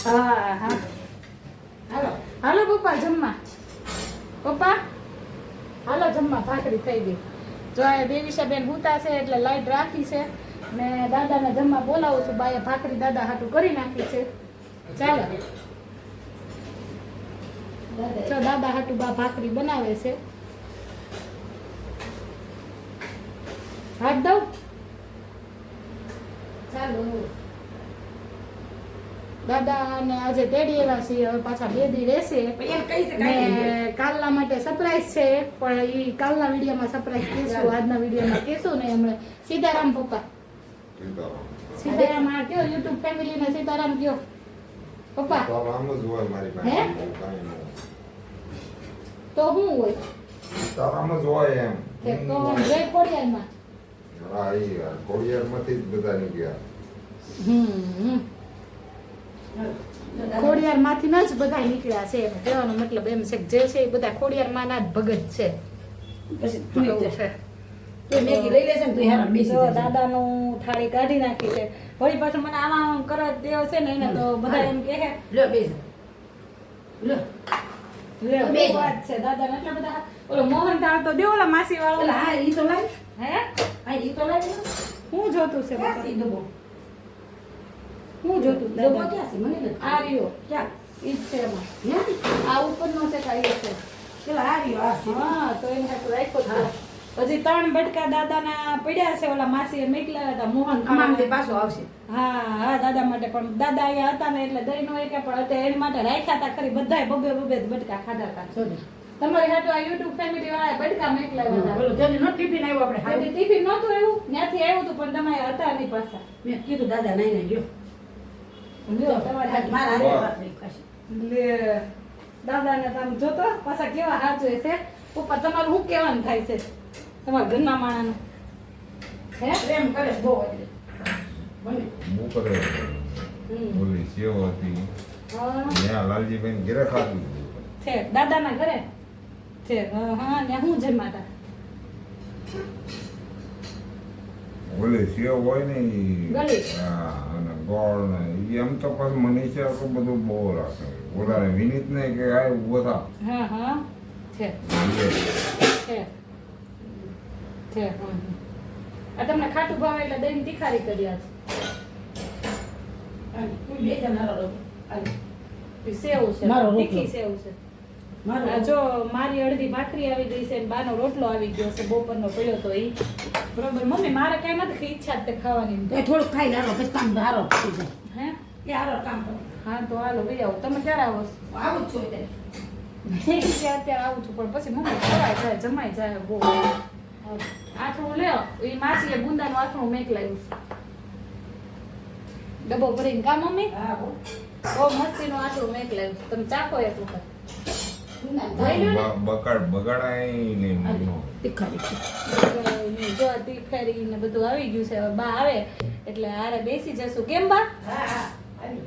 હા હા. હાલો હાલો પપ્પા જમવા. પપ્પા હાલો જમવા, ભાખરી થઈ ગઈ. જો આ દેવીશાબેન હુતા છે એટલે લાઈટ રાખી છે ને દાદાને જમવા બોલાવું છું. બાએ ભાખરી દાદા હાટું કરી નાખી છે. ચાલો જો દાદા હાટું બા ભાખરી બનાવે છે. હાથ દઉં. ચાલો દાદાને આજે તેડી આવ્યા છીએ, હવે પાછા 2 દી રહેશે. પણ એમ કઈ છે કાંઈ નહીં. ને કાલના માટે સરપ્રાઈઝ છે, પણ ઈ કાલના વિડીયોમાં સરપ્રાઈઝ કહેશું, આજના વિડીયોમાં કહેશું ને. હમણાં સીતારામ પપ્પા, સીતારામ આ કયો યુટ્યુબ ફેમિલીને સીતારામ કયો પપ્પા. સીતારામ જ હોય મારી પાસે, હે? બહુ કાંઈ ન હોય. તો શું હોય સીતારામ જ હોય એમ. કે તો જય ખોડિયારમાં. હા, ઈ ખોડિયારમાંથી જ બધા નીકળ્યા. ખોડિયારમાંથી ના જ બધા નીકળ્યા છે એમ કહેવાનો મતલબ એમ છે કે જે છે એ બધા ખોડિયારમાંના જ ભગત છે. પછી તું એવું છે. તું મેગી લઈ લેશે ને તું હેરાન બેસી જો જજે. દાદાનું થાળી કાઢી નાખી છે. વળી પાછું મને આમાં કરવા દેવ છે ને એને તો બધા એમ કહે લ્યો બેસ લ્યો લે બે વાત છે દાદાને એટલા બધા. ઓલો મોહનથાળ તો દેવો ઓલા માસી વાળો. પેલા હા ઈ તો લાવ હે હા ઈ તો લાવ હું જોતું છે ક્યાં છે બાપા? ડબ્બો હું જોતું ડબ્બો દાદા? ક્યાં છે મને નથી આ રહ્યો ક્યાં ઈ જ છે એમાં. હે આ ઉપરનો છે કાંઈ છે. પેલા આ રહ્યો આ છે હા તો એને હાથું રાખ્યો જ છે. હજી 3 બટકા દાદાના પડ્યા છે, ઓલા માસીએ મોકલ્યા હતા મોહન અમારથી પાછો આવશે હા હા દાદા માટે. પણ દાદા અહીંયા હતા ને એટલે દહીં નો એક પણ અત્યારે એની માટે રાખ્યા હતા ખરી. બધાય બબે બબે જ બટકા ખાધા હતા. સોરી તમારી હાટુ આ યુટ્યુબ ફેમિલી વાળા બટકા મોકલાવ્યા હતા. બોલો તેને નો ટિફિન આવ્યો આપણે હારું. તેથી ટિફિન નહોતું એવું, ત્યાંથી આવ્યું હતું પણ તમે હતા નહીં પાછા. મેં કીધું દાદા નહીં નહીં લ્યો લ્યો તમારી હાટુ. મારા હારે વાત નહીં ખાશે. લે દાદાને તમે જોતો પાછા કેવા હાચવે છે. ઉપર તમારું શું કહેવાનું થાય છે તમારા ઘરના માણાનું? હે પ્રેમ કરે છે બહુ એટલે બને હું કરે હમ. ઓલી સેવ હતી હા. ત્યાં લાલજીભાઈ ઘરે ખાધું. છે દાદાના ઘરે છે. હા ને હું જમાતા. ઓલી સેવ હોય ને ઈ ગળી. હા, અને ગોળ ને ઈ એમ તો પછી મનીષા તો બધું બહુ રાખે. ઓલાને વિનીત ને કે આ ઉભો થા. હા હા છે લે. છે છે આ તમને ખાટું ભાવે એટલે દહીં તીખારી કર્યા અને તું બે જણા રહો હાલે. છે. સેવ છે મારો રોટલો. તીખી સેવ છે. મારો આ જો મારી અડધી ભાખરી આવી ગઈ છે ને બાનો રોટલો આવી ગયો છે બપોરનો પડ્યો તો ઈ બરોબર. મમ્મી મારે કઈ નથી ઈચ્છા જ તે ખાવાની. તો એ થોડુંક ખાઈ લાવો પછી કામ હારો થઈ જાય હે એ હારો કામ કરો હા તો હાલો ભાઈ આવો. તમે ક્યારે આવો છો? આવું જ છું અત્યારે અત્યારે આવું છું પણ પછી મમ્મી ખવાય જાય જમાઈ જાય બહુ. આથણું લ્યો એ માસીએ ગુંદાનું આથણું મેકલાવ્યું છે. ડબ્બો ભરીને કા મમ્મી? હા બહુ બહુ મસ્તીનું આથણું મેકલાવ્યું છે. તમે ચાખો એક વખત. બગાડાય નહીં એનો. તીખારી જો તીખેરી ને બધું આવી ગયું છે. હવે બા આવે એટલે હારે બેસી જશું. કેમ બા? હા હા હાલે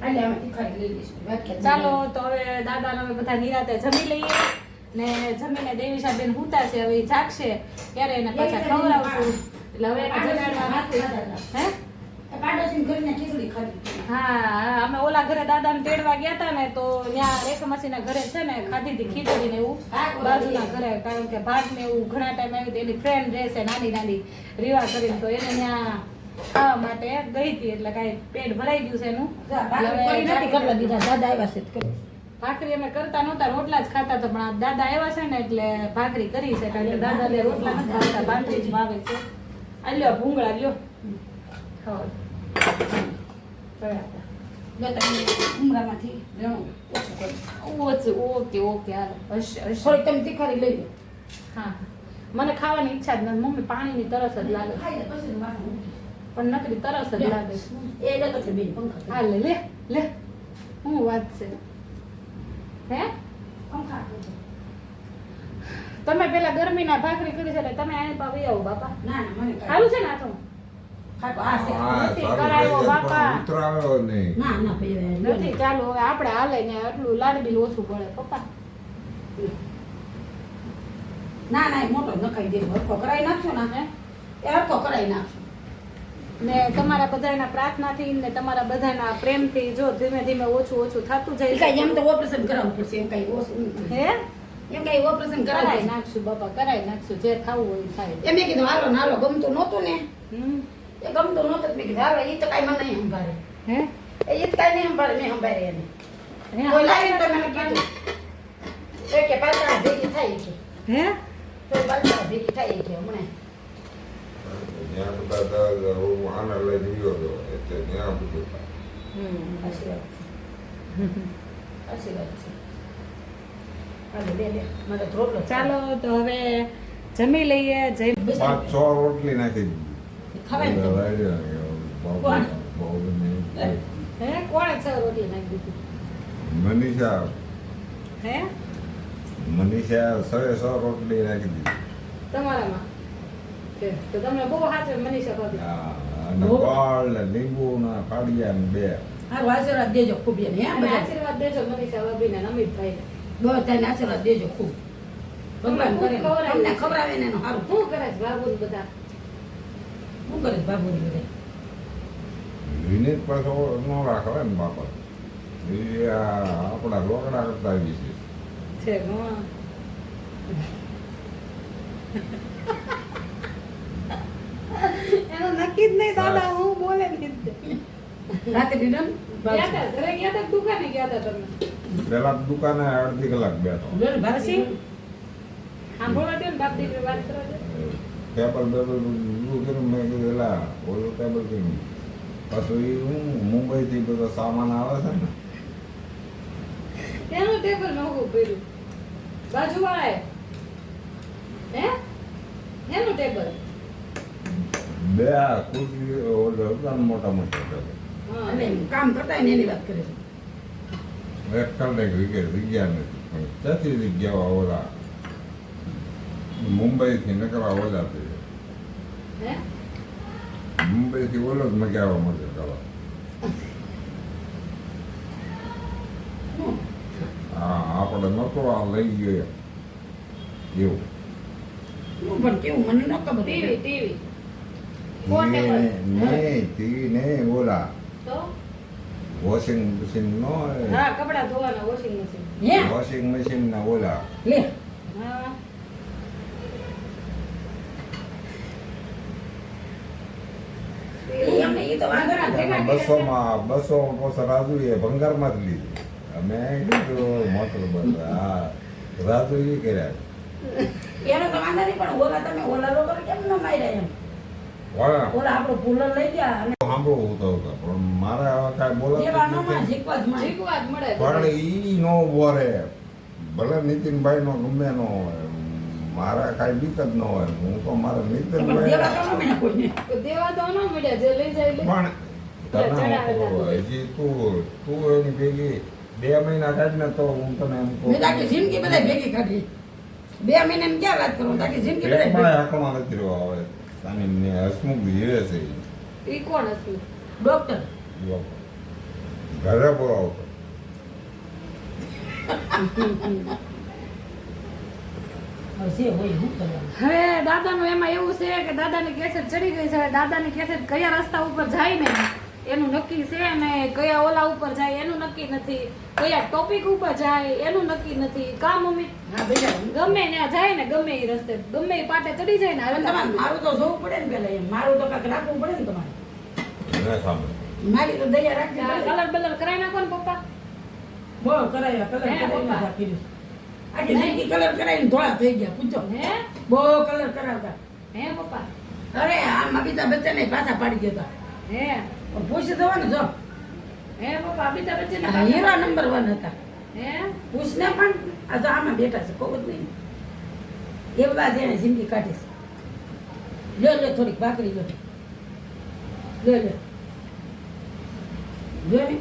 હાલે અમે તીખારી લઈ લઈશું વાક્ય ચાલો તો હવે દાદાને હવે બધા નિરાતે જમી લઈએ ને જમીને દેવીશાબેન હુતા છે. હવે ઈ જાગશે ત્યારે એને પાછા ખવડાવશું. એટલે હવે એને જગાડવા. હે પાડોશી કરીને ખીચડી ખાધી હા અમે ઓલા ઘરે દાદાને તેડવા ગયા હતા ને તો ત્યાં રેખા માસીના ઘરે છે ને ખાધી હતી ખીચડી ને એવું બાજુના ઘરે. કારણ કે ભાત ને એવું ઘણા ટાઈમ આવ્યું તો એની ફ્રેન્ડ રહેશે નાની નાની રીવા કરીને તો એને ત્યાં ખાવા માટે ગઈ હતી એટલે કાંઈ પેટ ભરાઈ ગયું છે એનું. ભાખરી નથી કરવા દીધા દાદા આવ્યા છે તો કરી. ભાખરી અમે કરતા નહોતા, રોટલા જ ખાતા હતા પણ આ દાદા આવ્યા છે ને એટલે ભાખરી કરી છે. કારણ કે દાદાને રોટલા નથી ભાવતા, ભાખરી જ ભાવે છે. આ લ્યો ભૂંગળા લ્યો ખાવા. બરાબર. જો તમે ઉમરામાંથી લેણું ઓછું કરી ઓકે ઓકે હાલો હશે હશે. થોડીક તમે તીખારી લઈ લો હા મને ખાવાની ઈચ્છા જ નથી મમ્મી. પાણીની તરસ જ લાગે ખાઈ લે પછી માથું મૂકી. પણ નકરી તરસ જ લાગે છે. એ જતો છે બેન પંખા હા લે લે લે શું વાત છે હે? પંખા તમે પેલા ગરમીના ભાખરી કરી છે એટલે તમે આને પાવી આવો બાપા. ના ના મને સારું છે ને આ તો? ખાટો આ છે હા, નથી સારું કરાયો થઈ જાય, બાપા. પણ ઉતરાવ્યો નહીં. ના ના ભાઈ નથી ચાલો હવે આપણે હાલે ને આટલું લાડ બિલ ઓછું પડે પપ્પા. ના ના એ મોટો નખાઈ દેજો હરખો કરાવી નાખશો ને હે એ હરખો કરાવી નાખશો ને તમારા બધાના પ્રાર્થનાથી ને તમારા બધાના પ્રેમથી જો ધીમે ધીમે ઓછું ઓછું થતું એ જાય કાંઈ એમ તો ઓપરેશન કરાવવું પડશે એમ કાંઈ ઓછું નહીં. હે એમ કાંઈ ઓપરેશન કરાઈ કરાવી નાખશું બાપા કરાઈ નાખશું જે થવું હોય એ થાય એમ મેં કીધું હાલો ને હાલો ગમતું નહોતું ને હમ એ ગમતું નહોતું તો મેં કીધું હાલો એ તો કાંઈ મને નહીં સંભાળે હે એ તો કાંઈ નહીં સંભાળે મેં સંભાળે એને હે કોઈ લાવીને તો મને કીધું એ કે પાછા ભેગી થાય કે હે તો પાછા ભેગી થાય કે હમણાં ત્યાં બધા હું આને લઈ ગયો હતો એટલે ત્યાં બધું થાય. આશીર્વાદ છે આશીર્વાદ છે હાલો લે લે મારે રોટલો ચાલો તો હવે જમી લઈએ જય 5-6 રોટલી નાખી ખવાય ને તો. કોણ? હે કોણે છ રોટલી નાખી દીધી મનીષા હે મનીષા 100 રોટલી નાખી દીધી. તમારામાં છે તો તમને બહુ સાચે મનીષા ભાભી હા, અને ગોળ ને લીંબુ ને ફાડિયા ને 2. હારું આશીર્વાદ દેજો ખૂબ એને હે અને બધા આશીર્વાદ દેજો મનીષા ભાભીને અને અમિતભાઈ બધાને આશીર્વાદ દેજો ખૂબ ભગવાન કરે ને. તમને ખવડાવે ને એનું સારું શું કરે છે બાબુ બધા શું કરે છે બાબુની બધા વિનીત પાછો નો રાખે ને બાપા એ આપણા રોકડા કરતા આવી છે. છે હા એનું નક્કી જ નહીં દાદા હું બોલે નહીં રાતે ડીડમ ગયા હતા ઘરે ગયા હતા દુકાને ગયા હતા તમે પેલા દુકાને અડધી કલાક બેઠો. પછી સાંભળવા દે ને બાપ દીકરી વાત કરવા દે ટેબલ બેબલ ઊભું કર્યું. મેં કીધું એલા ઓલું ટેબલ કર્યું. પાછું એ હું મુંબઈથી બધો સામાન આવે છે ને એનું ટેબલ નહોતું કર્યું બાજુ વાળાએ હે એનું ટેબલ 2 ખુરશી ઓલો હતા ને મોટા મોટા ટેબલ. હા અને કામ કરતા હોય ને એની વાત કરે છે એક કલાક જગ્યા નથી પણ ત્યાંથી જગ્યા ઓલા મુંબઈથી નકરા ઓલા થઈ જાય. હે મુંબઈથી ઓલો જ મગાવવા મળે કરવા. હા આપણે નતો આ લઈ ગયો એવું. હું પણ કેવું મને ન ખબર ટીવી ટીવી કોણ ટેબલ નહીં ટીવી નહીં ઓલા તો વોશિંગ મશીન નો હા કપડા ધોવાના વોશિંગ મશીન હે વોશિંગ મશીન ના ઓલા લે હા એમને ઈ તો વાંધો ના થાય. 200 પોસા રાજુ એ ભંગારમાં જ લીધી. અમે કીધું મોટર બંધ. હા રાજુ એ કર્યા. એનો તો વાંધો નહીં પણ ઓલા તમે ઓલા લોકો કેમ ન માર્યા એમ વાળા ઓલા આપણો કુલર લઈ ગયા અને સાંભળવું તો હતો પણ મારે હવે કાંઈ જેવા ન બોલાતું માં નથી. જીકવા જ માં શીખવા જ મળે પણ ઈ નો ઉભો રહે. ભલે નીતિનભાઈ નો ગમે નો હોય મારા કાંઈ બીક જ ન હોય. હું તો મારા પણ નીતિનભાઈ દેવા તો ન મળ્યા કોઈને દેવા તો ન મળ્યા જે લઈ જાય લે પણ તને હું કહું, હજી તું એની ભેગી 2 મહિના કાઢ ને તો હું તને એમ કહું મેં તાકી જિંદગી બધા ભેગી કાઢી 2 મહિનાની ક્યાં વાત કરું તાકી જિંદગી બધા પેટમાં ભેગી. આંખમાં નથી રહ્યો હવે. સાની હસમુખ જીવે છે ઈ. ઈ કોણ હતું ડોક્ટર જો. ઘરે બોલાવતો હવે જે હોય શું કરવાનું હવે દાદાનું એમાં એવું છે કે દાદાની કેસેટ ચડી ગઈ છે હવે દાદાની કેસેટ કયા રસ્તા ઉપર જાય ને એનું નક્કી છે અને કયા ઓલા ઉપર જાય એનું નક્કી નથી કયા ટોપિક ઉપર જાય એનું નક્કી નથી કા મમ્મી હા બેટા ગમે ત્યાં જાય ને ગમે એ રસ્તે ગમે એ પાટે ચડી જાય ને હવે તમારે મારું તો જોવું પડે ને પેલા એમ મારું તો કાંઈક રાખવું પડે ને તમારે એને સામે મારી તો દયા રાખવી પડે. કલર બલર કરાવી નાખો ને પપ્પા બહુ કરાયા કલર હે, કરાવીને પપ્પા. રાખી દીધું. આખી જિંદગી કલર કરાવીને ધોળા થઈ ગયા પૂછો હે બહુ કલર કરાવતા હે પપ્પા અરે આ અમિતાભ બચ્ચન પાછા પાડી દેતા હે પણ પૂછી જવાનું જો હે પપ્પા અમિતાભ બચ્ચન આ હીરા નંબર 1 હતા હે પૂછને પણ આ તો આમાં બેઠા છે કહું જ નહીં એવા જ એને જિંદગી કાઢી છે લે થોડીક ભાખરી લે લે ને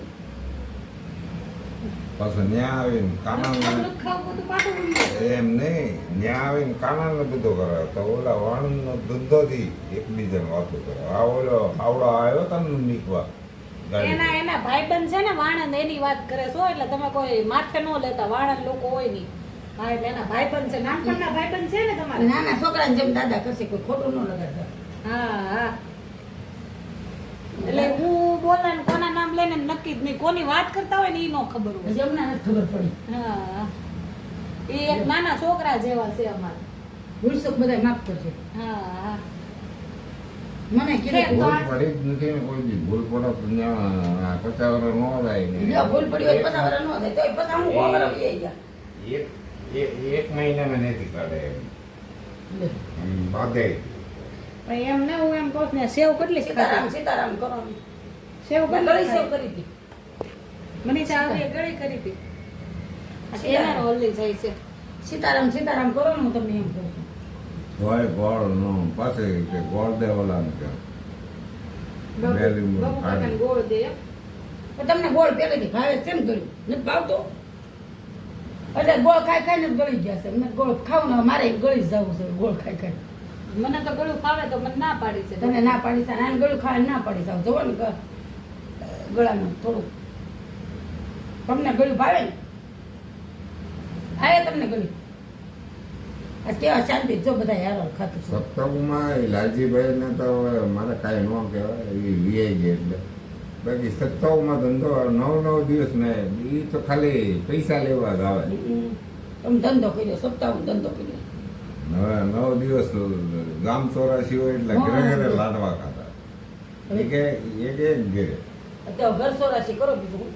પાછું ન્યા આવીને કાના અમૃત ખાવું બધું પાછું ઉડી જાય. એમ નહીં ન્યા આવીને કાનાને બધો કરે તો ઓલા વાણંદનો ધંધોથી એકબીજાને વાતો કરે. આ ઓલો આવડો આવ્યો તને નીકવા એના ભાઈબંધ છે ને વાણંદ એની વાત કરે છો એટલે તમે કોઈ માથે ન લેતા વાણંદ લોકો હોય નહીં હા એટલે એના ભાઈબંધ છે નાનપણના ભાઈબંધ છે ને તમારે નાના છોકરાને જેમ દાદા કરશે કોઈ ખોટું ન લગાડતા હા હા એટલે હું બોલે ને કોના નામ લઈને નક્કી જ નહીં કોની વાત કરતા હોય ને ઈ નો ખબર હોય હજી અમને નથી ખબર પડી હા એ એક નાના છોકરા જેવા છે અમારા ભૂલસુક બધા માફ કરશે હા હા મને કીધું ભૂલ પડી જ નથી ને કોઈ દી ભૂલ પડે તો ત્યાં 50 વર્ષ નો થાય ને જો ભૂલ પડી હોય પછા વરા ન થાય તોય પછા હું ખબર આવી ગયા એક મહિનામાં નથી કાઢે લે. બાધે પણ એમ ને હું એમ કહું ને સેવ કેટલી સીતારામ ખાધી સીતારામ કરો સેવ મેં કેટલી ગળી સેવ ખાધી? કરી હતી મને ચાવી ગળી કરી હતી આ કેનાર ઓલી જાય છે સીતારામ સીતારામ કરો ને હું તમને એમ કહું છું હોય ગોળ નો પાસે કે ગોળ દે ઓલા ને કે મેલી બાબુ કાકાને ગોળ દે એમ. પણ તમને ગોળ પહેલેથી ભાવે છે ને ગળ્યું નથી ભાવતો એટલે ગોળ ખાઈ ખાઈને જ ગળી ગયા છે મેં ગોળ ખાવું ને મારે ગળી જ જવું છે ગોળ ખાઈ ખાઈ મને તો ગળું ફાવે તો મને ના પાડી છે તમે ના પાડી છે નાનું ગળું ખાવા ના પાડી જાવ જવો ને ગળાનું થોડું તમને ગળું ભાવે ને ભાવે તમને ગળું આ કેવા શાંતિ જો બધા યાર ખાતું છે સપ્તાહમાં લાલજીભાઈ ને તો હવે મારે કાંઈ ન કહેવાય એ વીઆઈ ગયા એટલે બાકી સપ્તાહમાં ધંધો 9 દિવસ ને એ તો ખાલી પૈસા લેવા જ આવે તમે ધંધો કર્યો સપ્તાહમાં ધંધો કર્યો હવે 9 દિવસ ગામ ચોરાશી હોય એટલે ઘરે ઘરે લાડવા ખાતા એક ઘરે અત્યારે ઘર સોરાશી કરો બીજું હું.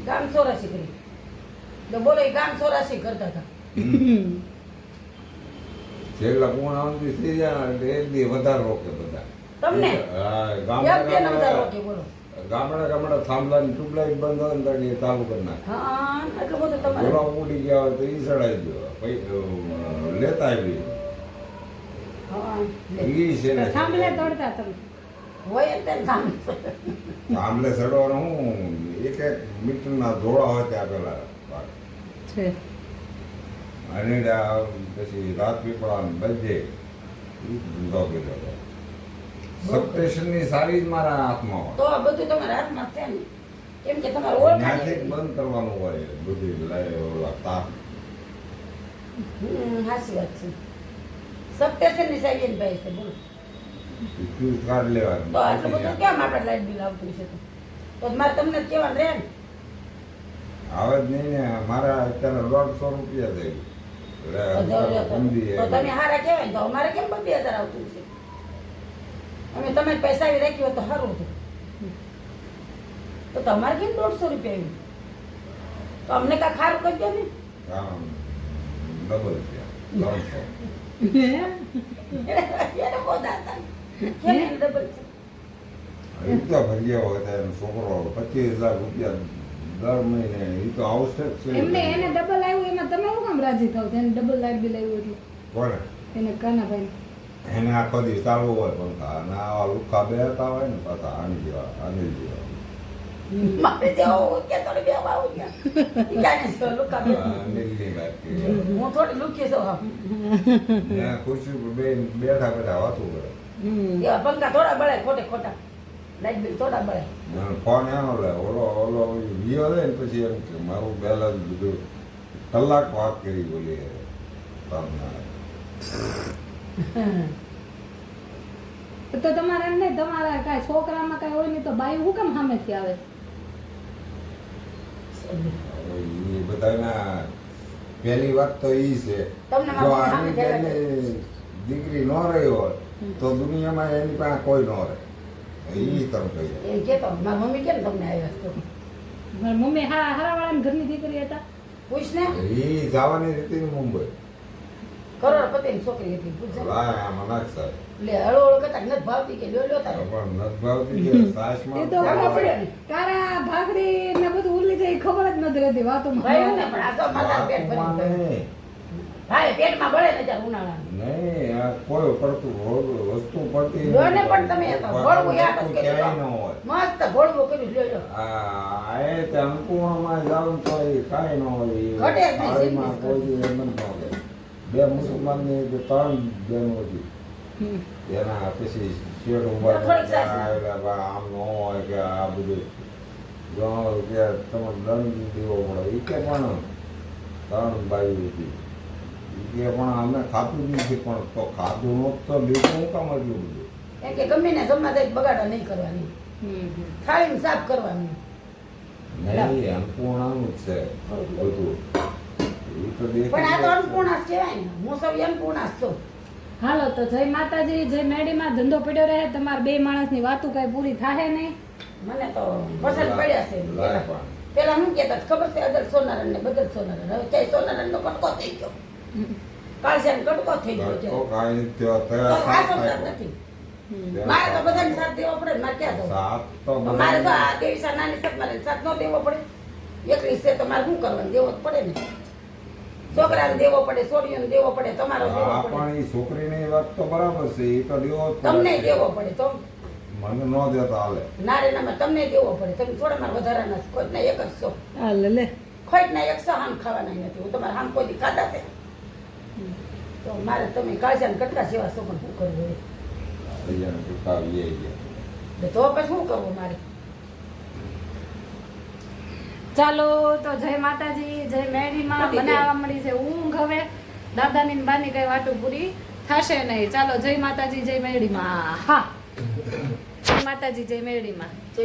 ગામ સોરાશી કરી તો બોલો એ ગામ સોરાશી કરતા હતા છેલ્લા પૂર્ણાવતી થઈ જાય એટલે એક દી વધારે રોકે બધા તમને હા યાદ બે નંબર રોકે બોલો ગામડા થાંભલાની ટ્યુબલાઇટ બંધ હોય ને તો એ ચાલુ કરી નાખે હા એટલું બધું તમારે ગોળા ઉડી ગયા હોય તો ઈ સડાઈ દો લેતા આવી હા લે. ઈ છે ને થાંભલે તોડતા તમે હોય જ તે કામ થાંભલે સડવાનો હું એક મીટરના જોડા હોય ત્યાં પેલા છે અનેડા પછી રાત પીપળા બધે ઈ ધંધો કર્યો હતો સબસ્ટેશનની સારી જ મારા હાથમાં હોય તો આ બધું તમારા હાથમાં છે ને કેમ કે તમારે ત્યાંથી જ ઓળખાણ બંધ કરવાનું હોય બધું ઓલા તાપ હાસી વાત છે સપ્ટેશનની સાહેબ ભાઈ છે બોલો ફ્યુઝ કાર્ડ તો આટલું બધું લેવાનું કેમ આપણે લાઈટ બિલ આવતું છે તો મારે તમને જ કહેવાનું રહે ને આવે જ નહીં ને મારા અત્યારે 150 રૂપિયા થઈ તો તમે હારા કહેવાય ને તો અમારે કેમ 2000 આવતું છે અમે તમે પૈસા આવી રાખ્યું હોત તો સારું હતું તો તમારે કેમ 150 રૂપિયા આવ્યું તો અમને કાંઈ ખારું કરી દો ને ડબલ રૂપિયા 300 એને બોધા હતા કેમ એને ડબલ છે એટલા ભર્યા હોય તો એનો છોકરો 25,000 રૂપિયા દર મહિને એ તો આવશ્યક છે એમને એને ડબલ આવ્યું એમાં તમે શું કામ રાજી થાવ એને ડબલ લાઈટ બિલ આવ્યું એટલે કોને એને કાનાભાઈ એને આખો દિવસ ચાલુ હોય પંખા અને આવા લુખા બેહતા હોય ને પાછા આની જેવા મારે જેવો કે થોડી બે આવું ગયા જાણે છે લુકા બે નીલની વાત કે હું થોડી લુકી છું હા ત્યાં ખુરશી ઉપર બેઠા બેઠા વાતું કરે એવા પંખા થોડા બળે ખોટે ખોટા લાઈટ બિલ થોડા બળે અને ફોન એનો લે ઓલો વિયો લે ને પછી એમ કે મારું બેલેન્સ બધું કલાક વાત કરી બોલી તો તમારે એમ નહીં તમારા કાંઈ છોકરામાં કાંઈ હોય નહીં તો બાઈ હું કેમ સામેથી આવે એ બધાના પહેલી વાત તો ઈ છે તમને જો મારા આની સામે પહેલી દીકરી ન રહી હોય તો દુનિયામાં એની પાસે કોઈ ન રહે ઈ તમે કહી દો. એમ કેતો મારી મમ્મી કેમ તમને આવ્યા છો મારી મમ્મી હારાવાળાની ઘરની દીકરી હતા પૂછ ને ઈ જવાની હતી ને મુંબઈ કરોડપતિની છોકરી હતી પૂછ લાય આમાં નાખ સાહેબ લે હળો હળો કરતા નથી ભાવતી કે લ્યો લ્યો તારે પણ નથી ભાવતી કે એ સાસમાં તો જાણવા પડે ને. તારા ભાખરી ને બધું ઉલી જાય એ ખબર જ નથી રહેતી વાતોમાં ભાઈ ને પણ આ તો માથા પેટ ભરી વાતમાં ગયું. નહીં. ભાઈ પેટમાં બળે ને ત્યારે ઉનાળાનું નહીં આ કોઈ પડતું વસ્તુ પડતી લોને પણ તમે તો ભોળવું યાદ જ કર્યું ક્યાંય ન તો. હોય મસ્ત ભોળવું કર્યું લ્યો લ્યો આ એ તે અંકુણમાં જાવ તો એ કાંઈ ન હોય ઘટે જ નહીં, થાળીમાં સિંગલ કોઈ દી એમ જ ન હોય બે મુસલમાનની કે 3 બહેનો હતી એના પછી શેડ ઉભા થોડીક સાચી. આવેલા બા આમ ન હોય કે આ બધું જો કે તમે દંડ દેવો પડે એ કે પણ ત્રણ બાયું હતી એ પણ અમે ખાતું જ નથી પણ તો ખાધું હોત તો લીધું હું કામ એટલું બધું એમ કે ગમે ને જમવા જાય બગાડો નહીં કરવાની થાળીમાં સાફ કરવાની નહીં અન્નપૂર્ણાનું જ છે બધું એ તો પણ આ તો દેખાય અન્નપૂર્ણા જ કહેવાય ને હું સૌ અન્નપૂર્ણા જ છું હાલો તો જય માતાજી, જય મેડીમાં. ધંધો પડ્યો રહે, તમારા બે માણસની વાતું કઈ પૂરી થાય નહીં. મને તો પસંદ પડ્યા છે લાય પણ. પેલા હું કહેતા ખબર છે અદલ સોનારણ ને બદલ સોનારણ હવે ત્યાં સોનારણ નો કટકો થઈ ગયો કાળજાનો કટકો થઈ ગયો છે તો કાંઈ નથી થયો. તો અત્યારે આ સાત સંસાર થાય. નથી મારે તો બધાને સાથ દેવો પડે ને મારે ક્યાં જવું સાત તો મારે તો બધા આ દેવીસા નાની સાથ મારે સાથ ન દેવો પડે એકલી છે તો મારે શું કરવાનું દેવો જ પડે ને છોકરાને દેવો પડે છોડીઓને દેવો પડે તમારો દેવો હા પડે પણ એ છોકરીની વાત તો બરાબર છે એ તો દેવો જ પડે. તમને દેવો પડે તો મને ન દેતા હાલે નારેનામાં તમને દેવો પડે તમે થોડા મારા વધારાના છો. ખોટના એક જ છો લે ખોટના એક સો હામ ખાવાના નથી હું તમારા હામ કોઈ દી ખાધા છે તો મારે તમે કાળજાને કટકા જેવા છો પણ શું કરવું હોય અહીંયા ટૂંકાવી ગયા એટલે તો પછી શું કરવું મારે ચાલો તો જય માતાજી, જય મેડીમાં. મને આવવા મળી છે ઊંઘ. હવે દાદાની ને બાની કઈ વાતો પૂરી થશે નહીં. ચાલો જય માતાજી, જય મેડીમાં. હા, જય માતાજી, જય મેડીમાં.